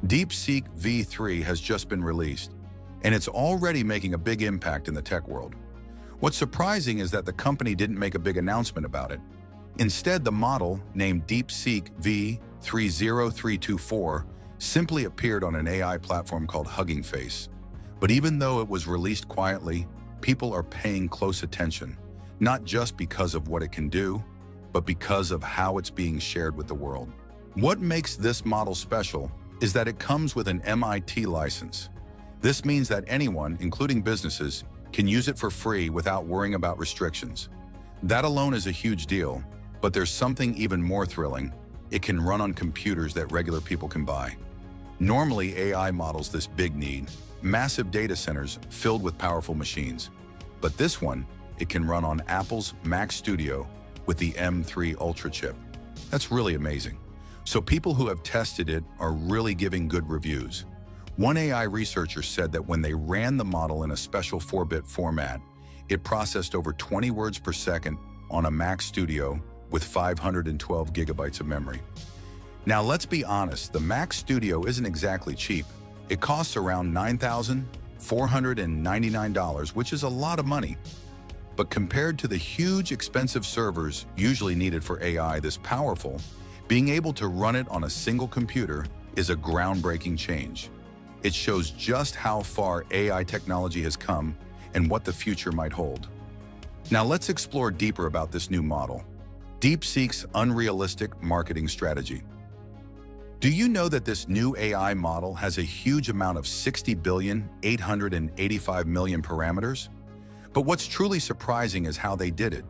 DeepSeek V3 has just been released, and it's already making a big impact in the tech world. What's surprising is that the company didn't make a big announcement about it. Instead, the model, named DeepSeek V30324, simply appeared on an AI platform called Hugging Face. But even though it was released quietly, people are paying close attention, not just because of what it can do, but because of how it's being shared with the world. What makes this model special is that it comes with an MIT license. This means that anyone, including businesses, can use it for free without worrying about restrictions. That alone is a huge deal, but there's something even more thrilling. It can run on computers that regular people can buy. Normally, AI models this big need massive data centers filled with powerful machines. But this one, it can run on Apple's Mac Studio with the M3 Ultra chip. That's really amazing. So people who have tested it are really giving good reviews. One AI researcher said that when they ran the model in a special 4-bit format, it processed over 20 words per second on a Mac Studio with 512 gigabytes of memory. Now let's be honest, the Mac Studio isn't exactly cheap. It costs around $9,499, which is a lot of money. But compared to the huge expensive servers usually needed for AI this powerful, being able to run it on a single computer is a groundbreaking change. It shows just how far AI technology has come and what the future might hold. Now let's explore deeper about this new model. DeepSeek's unrealistic marketing strategy. Do you know that this new AI model has a huge amount of 60,885,000,000 parameters? But what's truly surprising is how they did it.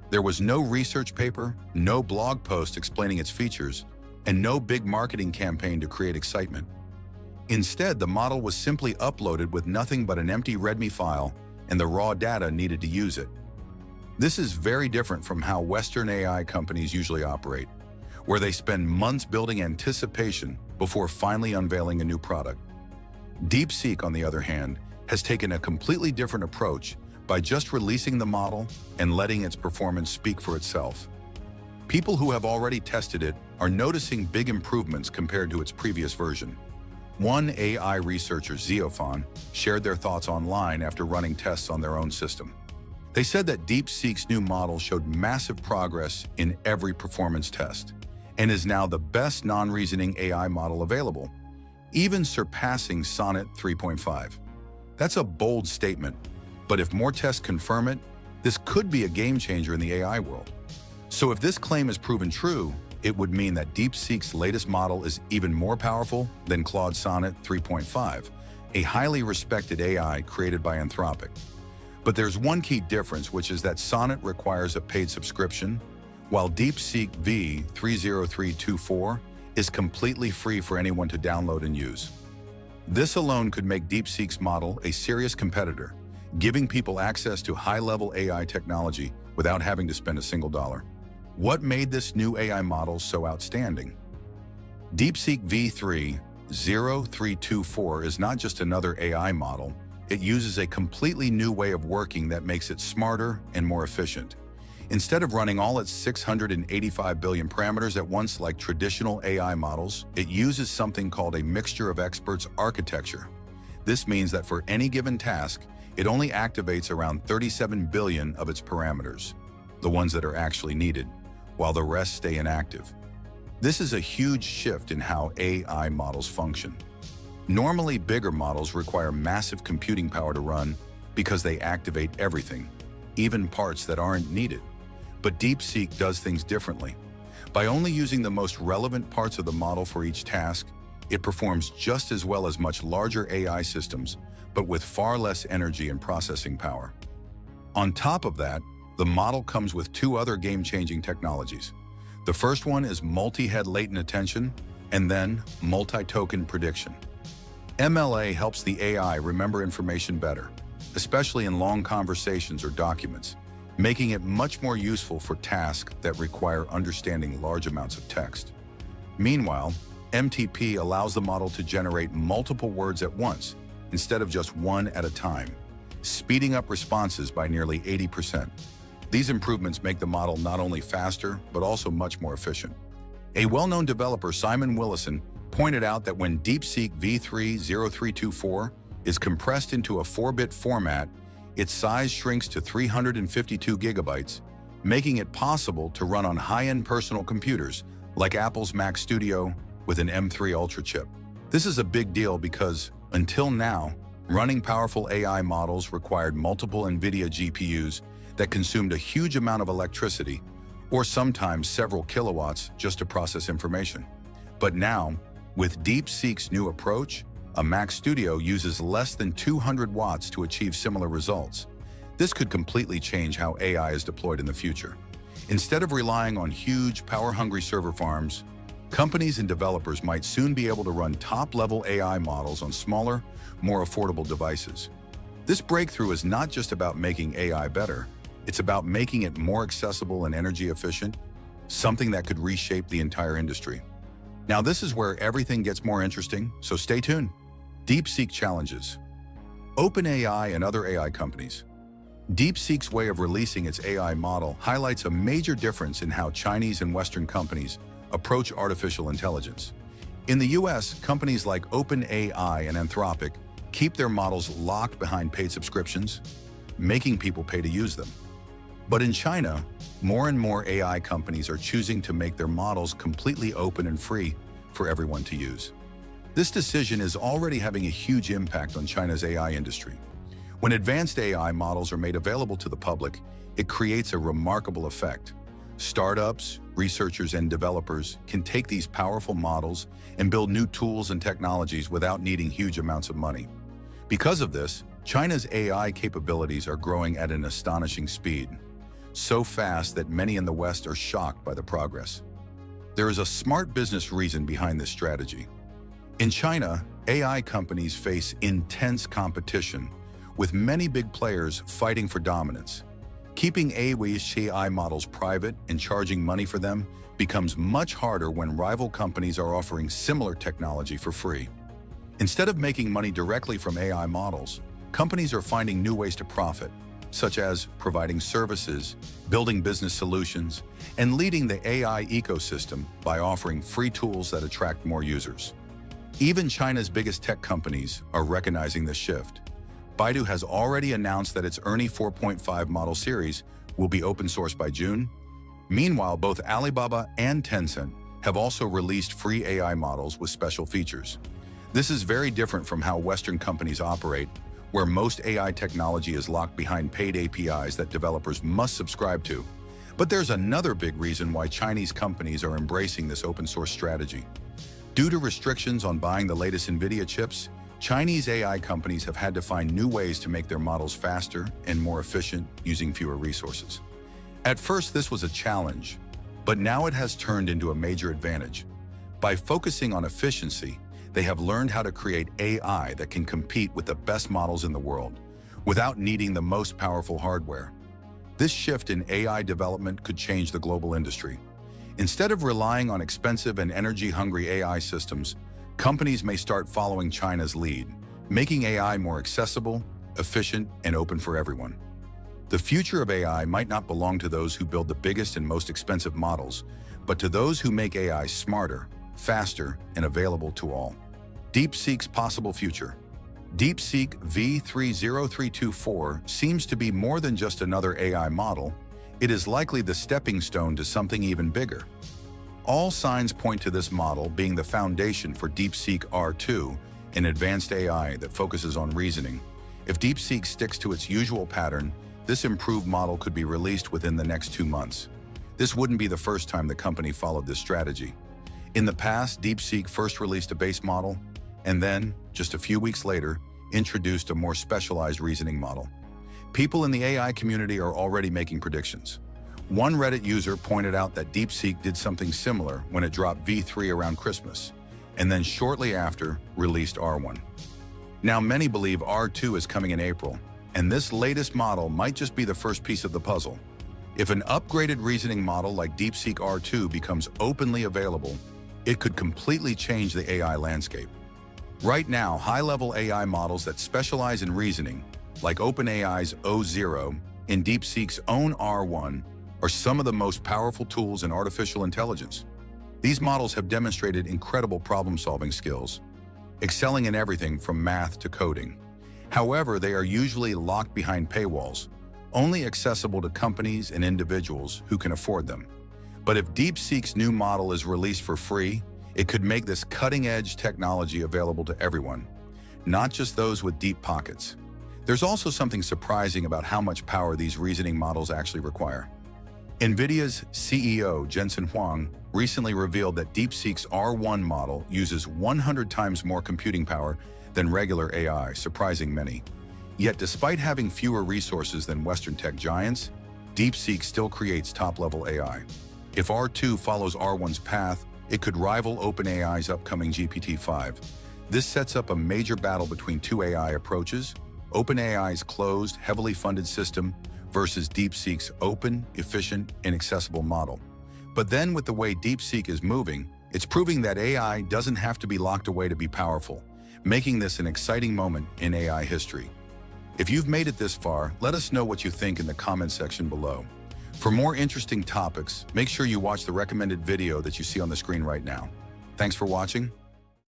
There was no research paper, no blog post explaining its features, and no big marketing campaign to create excitement. Instead, the model was simply uploaded with nothing but an empty README file and the raw data needed to use it. This is very different from how Western AI companies usually operate, where they spend months building anticipation before finally unveiling a new product. DeepSeek, on the other hand, has taken a completely different approach by just releasing the model and letting its performance speak for itself. People who have already tested it are noticing big improvements compared to its previous version. One AI researcher, Zeofon, shared their thoughts online after running tests on their own system. They said that DeepSeek's new model showed massive progress in every performance test and is now the best non-reasoning AI model available, even surpassing Sonnet 3.5. That's a bold statement, but if more tests confirm it, this could be a game changer in the AI world. So if this claim is proven true, it would mean that DeepSeek's latest model is even more powerful than Claude Sonnet 3.5, a highly respected AI created by Anthropic. But there's one key difference, which is that Sonnet requires a paid subscription, while DeepSeek V30324 is completely free for anyone to download and use. This alone could make DeepSeek's model a serious competitor, giving people access to high-level AI technology without having to spend a single dollar. What made this new AI model so outstanding? DeepSeek V30324 is not just another AI model. It uses a completely new way of working that makes it smarter and more efficient. Instead of running all its 685 billion parameters at once like traditional AI models, it uses something called a mixture of experts architecture. This means that for any given task, it only activates around 37 billion of its parameters, the ones that are actually needed, while the rest stay inactive. This is a huge shift in how AI models function. Normally, bigger models require massive computing power to run because they activate everything, even parts that aren't needed. But DeepSeek does things differently. By only using the most relevant parts of the model for each task, it performs just as well as much larger AI systems, but with far less energy and processing power. On top of that, the model comes with two other game-changing technologies. The first one is multi-head latent attention, and then multi-token prediction. MLA helps the AI remember information better, especially in long conversations or documents, making it much more useful for tasks that require understanding large amounts of text. Meanwhile, MTP allows the model to generate multiple words at once, instead of just one at a time, speeding up responses by nearly 80%. These improvements make the model not only faster, but also much more efficient. A well-known developer, Simon Willison, pointed out that when DeepSeek v3.0324 is compressed into a 4-bit format, its size shrinks to 352 gigabytes, making it possible to run on high-end personal computers like Apple's Mac Studio with an M3 Ultra chip. This is a big deal because, until now, running powerful AI models required multiple NVIDIA GPUs that consumed a huge amount of electricity, or sometimes several kilowatts, just to process information. But now, with DeepSeek's new approach, a Mac Studio uses less than 200 watts to achieve similar results. This could completely change how AI is deployed in the future. Instead of relying on huge, power-hungry server farms, companies and developers might soon be able to run top-level AI models on smaller, more affordable devices. This breakthrough is not just about making AI better, it's about making it more accessible and energy efficient, something that could reshape the entire industry. Now, this is where everything gets more interesting, so stay tuned. DeepSeek challenges. OpenAI and other AI companies. DeepSeek's way of releasing its AI model highlights a major difference in how Chinese and Western companies approach artificial intelligence. In the US, companies like OpenAI and Anthropic keep their models locked behind paid subscriptions, making people pay to use them. But in China, more and more AI companies are choosing to make their models completely open and free for everyone to use. This decision is already having a huge impact on China's AI industry. When advanced AI models are made available to the public, it creates a remarkable effect. Startups, researchers, and developers can take these powerful models and build new tools and technologies without needing huge amounts of money. Because of this, China's AI capabilities are growing at an astonishing speed, so fast that many in the West are shocked by the progress. There is a smart business reason behind this strategy. In China, AI companies face intense competition, with many big players fighting for dominance. Keeping AI models private and charging money for them becomes much harder when rival companies are offering similar technology for free. Instead of making money directly from AI models, companies are finding new ways to profit, such as providing services, building business solutions, and leading the AI ecosystem by offering free tools that attract more users. Even China's biggest tech companies are recognizing this shift. Baidu has already announced that its ERNIE 4.5 model series will be open source by June. Meanwhile, both Alibaba and Tencent have also released free AI models with special features. This is very different from how Western companies operate, where most AI technology is locked behind paid APIs that developers must subscribe to. But there's another big reason why Chinese companies are embracing this open source strategy. Due to restrictions on buying the latest NVIDIA chips, Chinese AI companies have had to find new ways to make their models faster and more efficient using fewer resources. At first, this was a challenge, but now it has turned into a major advantage. By focusing on efficiency, they have learned how to create AI that can compete with the best models in the world, without needing the most powerful hardware. This shift in AI development could change the global industry. Instead of relying on expensive and energy-hungry AI systems, companies may start following China's lead, making AI more accessible, efficient, and open for everyone. The future of AI might not belong to those who build the biggest and most expensive models, but to those who make AI smarter, faster, and available to all. DeepSeek's possible future. DeepSeek v3.0324 seems to be more than just another AI model. It is likely the stepping stone to something even bigger. All signs point to this model being the foundation for DeepSeek R2, an advanced AI that focuses on reasoning. If DeepSeek sticks to its usual pattern, this improved model could be released within the next 2 months. This wouldn't be the first time the company followed this strategy. In the past, DeepSeek first released a base model, and then, just a few weeks later, introduced a more specialized reasoning model. People in the AI community are already making predictions. One Reddit user pointed out that DeepSeek did something similar when it dropped V3 around Christmas, and then shortly after released R1. Now many believe R2 is coming in April, and this latest model might just be the first piece of the puzzle. If an upgraded reasoning model like DeepSeek R2 becomes openly available, it could completely change the AI landscape. Right now, high-level AI models that specialize in reasoning, like OpenAI's O0 and DeepSeek's own R1, are some of the most powerful tools in artificial intelligence. These models have demonstrated incredible problem-solving skills, excelling in everything from math to coding. However, they are usually locked behind paywalls, only accessible to companies and individuals who can afford them. But if DeepSeek's new model is released for free, it could make this cutting-edge technology available to everyone, not just those with deep pockets. There's also something surprising about how much power these reasoning models actually require. NVIDIA's CEO, Jensen Huang, recently revealed that DeepSeek's R1 model uses 100 times more computing power than regular AI, surprising many. Yet despite having fewer resources than Western tech giants, DeepSeek still creates top-level AI. If R2 follows R1's path, it could rival OpenAI's upcoming GPT-5. This sets up a major battle between two AI approaches: OpenAI's closed, heavily funded system versus DeepSeek's open, efficient, and accessible model. But then with the way DeepSeek is moving, it's proving that AI doesn't have to be locked away to be powerful, making this an exciting moment in AI history. If you've made it this far, let us know what you think in the comment section below. For more interesting topics, make sure you watch the recommended video that you see on the screen right now. Thanks for watching.